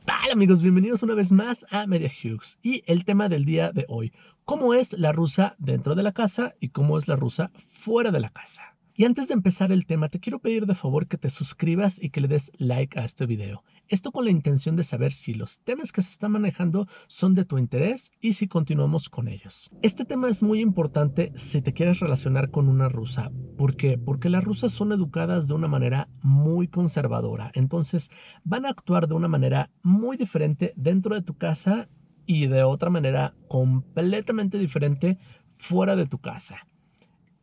tal, amigos? Bienvenidos una vez más a Media Hughes y el tema del día de hoy, cómo es la rusa dentro de la casa y cómo es la rusa fuera de la casa. Y antes de empezar el tema, te quiero pedir de favor que te suscribas y que le des like a este video. Esto con la intención de saber si los temas que se están manejando son de tu interés y si continuamos con ellos. Este tema es muy importante si te quieres relacionar con una rusa. ¿Por qué? Porque las rusas son educadas de una manera muy conservadora. Entonces van a actuar de una manera muy diferente dentro de tu casa y de otra manera completamente diferente fuera de tu casa.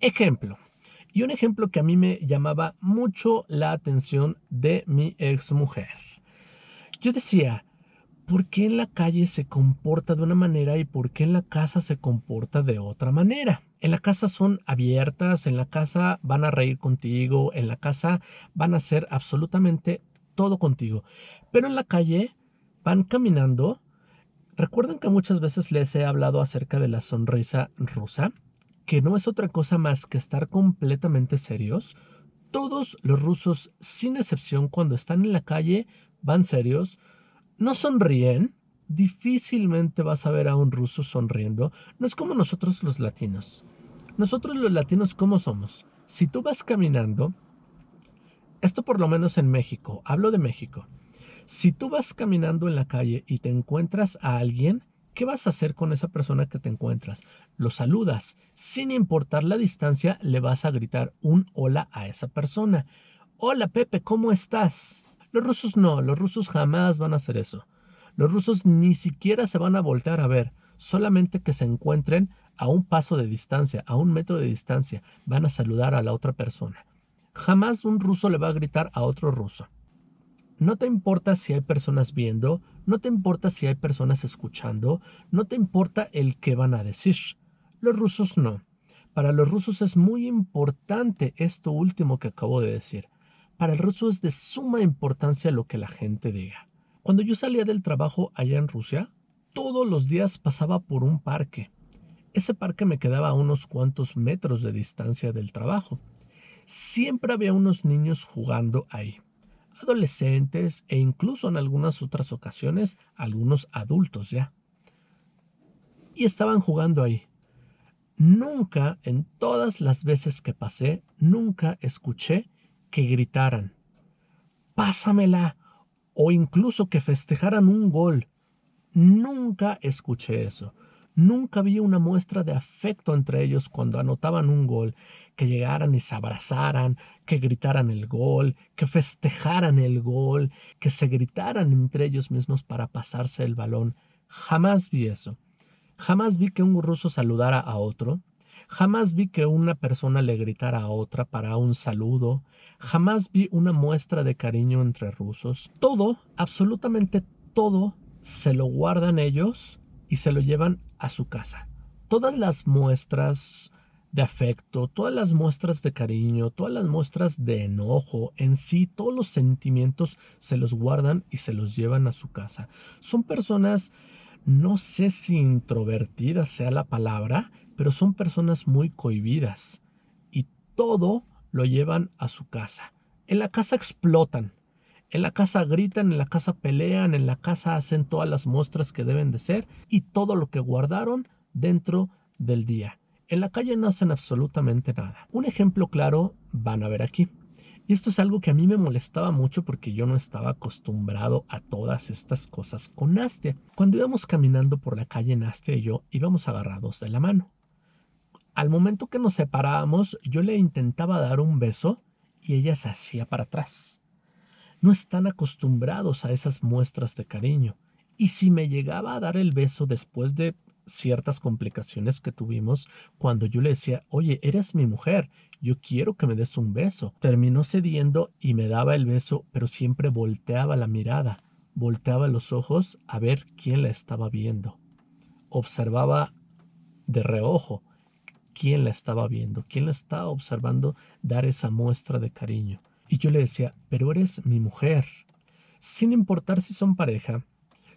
Ejemplo. Y un ejemplo que a mí me llamaba mucho la atención de mi ex mujer. Yo decía, ¿por qué en la calle se comporta de una manera y por qué en la casa se comporta de otra manera? En la casa son abiertas, en la casa van a reír contigo, en la casa van a hacer absolutamente todo contigo. Pero en la calle van caminando. ¿Recuerdan que muchas veces les he hablado acerca de la sonrisa rusa? Que no es otra cosa más que estar completamente serios. Todos los rusos, sin excepción, cuando están en la calle, van serios, no sonríen. Difícilmente vas a ver a un ruso sonriendo. No es como nosotros los latinos. Nosotros los latinos, ¿cómo somos? Si tú vas caminando, esto por lo menos en México, hablo de México. Si tú vas caminando en la calle y te encuentras a alguien, ¿qué vas a hacer con esa persona que te encuentras? Lo saludas. Sin importar la distancia, le vas a gritar un hola a esa persona. Hola Pepe, ¿cómo estás? Los rusos no, los rusos jamás van a hacer eso. Los rusos ni siquiera se van a voltear a ver, solamente que se encuentren a un paso de distancia, a un metro de distancia, van a saludar a la otra persona. Jamás un ruso le va a gritar a otro ruso. No te importa si hay personas viendo, no te importa si hay personas escuchando, no te importa el qué van a decir. Los rusos no. Para los rusos es muy importante esto último que acabo de decir. Para el ruso es de suma importancia lo que la gente diga. Cuando yo salía del trabajo allá en Rusia, todos los días pasaba por un parque. Ese parque me quedaba a unos cuantos metros de distancia del trabajo. Siempre había unos niños jugando ahí, adolescentes e incluso en algunas otras ocasiones algunos adultos ya. Y estaban jugando ahí. Nunca, en todas las veces que pasé, nunca escuché que gritaran, pásamela, o incluso que festejaran un gol. Nunca escuché eso. Nunca vi una muestra de afecto entre ellos cuando anotaban un gol, que llegaran y se abrazaran, que gritaran el gol, que festejaran el gol, que se gritaran entre ellos mismos para pasarse el balón. Jamás vi eso. Jamás vi que un ruso saludara a otro. Jamás vi que una persona le gritara a otra para un saludo. Jamás vi una muestra de cariño entre rusos. Todo, absolutamente todo, se lo guardan ellos y se lo llevan a su casa. Todas las muestras de afecto, todas las muestras de cariño, todas las muestras de enojo, en sí, todos los sentimientos se los guardan y se los llevan a su casa. Son personas, no sé si introvertidas sea la palabra, pero son personas muy cohibidas y todo lo llevan a su casa. En la casa explotan. En la casa gritan, en la casa pelean, en la casa hacen todas las muestras que deben de ser y todo lo que guardaron dentro del día. En la calle no hacen absolutamente nada. Un ejemplo claro van a ver aquí. Y esto es algo que a mí me molestaba mucho porque yo no estaba acostumbrado a todas estas cosas con Nastia. Cuando íbamos caminando por la calle, Nastia y yo íbamos agarrados de la mano. Al momento que nos separábamos, yo le intentaba dar un beso y ella se hacía para atrás. No están acostumbrados a esas muestras de cariño. Y si me llegaba a dar el beso después de ciertas complicaciones que tuvimos, cuando yo le decía, oye, eres mi mujer, yo quiero que me des un beso, terminó cediendo y me daba el beso, pero siempre volteaba la mirada, volteaba los ojos a ver quién la estaba viendo. Observaba de reojo quién la estaba viendo, quién la estaba observando dar esa muestra de cariño. Y yo le decía, pero eres mi mujer. Sin importar si son pareja,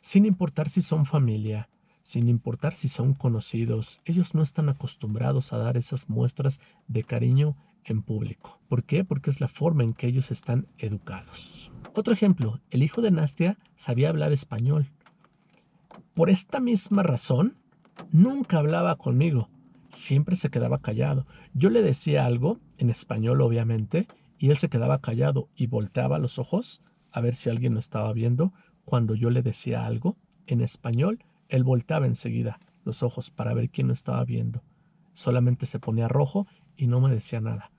sin importar si son familia, sin importar si son conocidos, ellos no están acostumbrados a dar esas muestras de cariño en público. ¿Por qué? Porque es la forma en que ellos están educados. Otro ejemplo, el hijo de Nastia sabía hablar español. Por esta misma razón, nunca hablaba conmigo. Siempre se quedaba callado. Yo le decía algo, en español obviamente, y él se quedaba callado y volteaba los ojos a ver si alguien lo estaba viendo. Cuando yo le decía algo en español, él volteaba enseguida los ojos para ver quién lo estaba viendo. Solamente se ponía rojo y no me decía nada.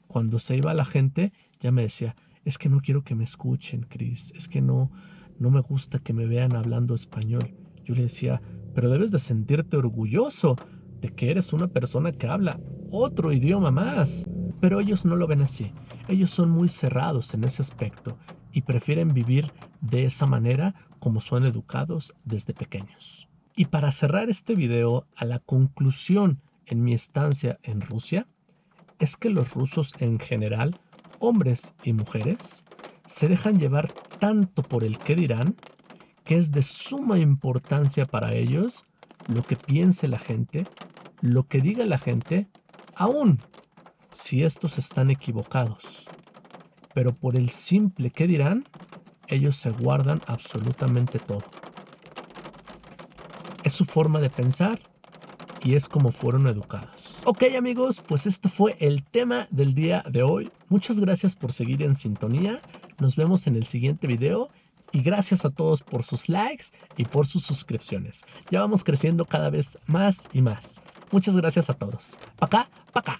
Cuando se iba la gente, ya me decía, es que no quiero que me escuchen, Chris, es que no me gusta que me vean hablando español. Yo le decía, pero debes de sentirte orgulloso de que eres una persona que habla otro idioma más. Pero ellos no lo ven así. Ellos son muy cerrados en ese aspecto y prefieren vivir de esa manera como son educados desde pequeños. Y para cerrar este video, a la conclusión en mi estancia en Rusia, es que los rusos en general, hombres y mujeres, se dejan llevar tanto por el qué dirán, que es de suma importancia para ellos lo que piense la gente, lo que diga la gente, aun si estos están equivocados. Pero por el simple qué dirán, ellos se guardan absolutamente todo. Es su forma de pensar y es como fueron educados. Ok amigos, pues esto fue el tema del día de hoy. Muchas gracias por seguir en sintonía. Nos vemos en el siguiente video. Y gracias a todos por sus likes y por sus suscripciones. Ya vamos creciendo cada vez más y más. Muchas gracias a todos. Pa' acá, pa' acá.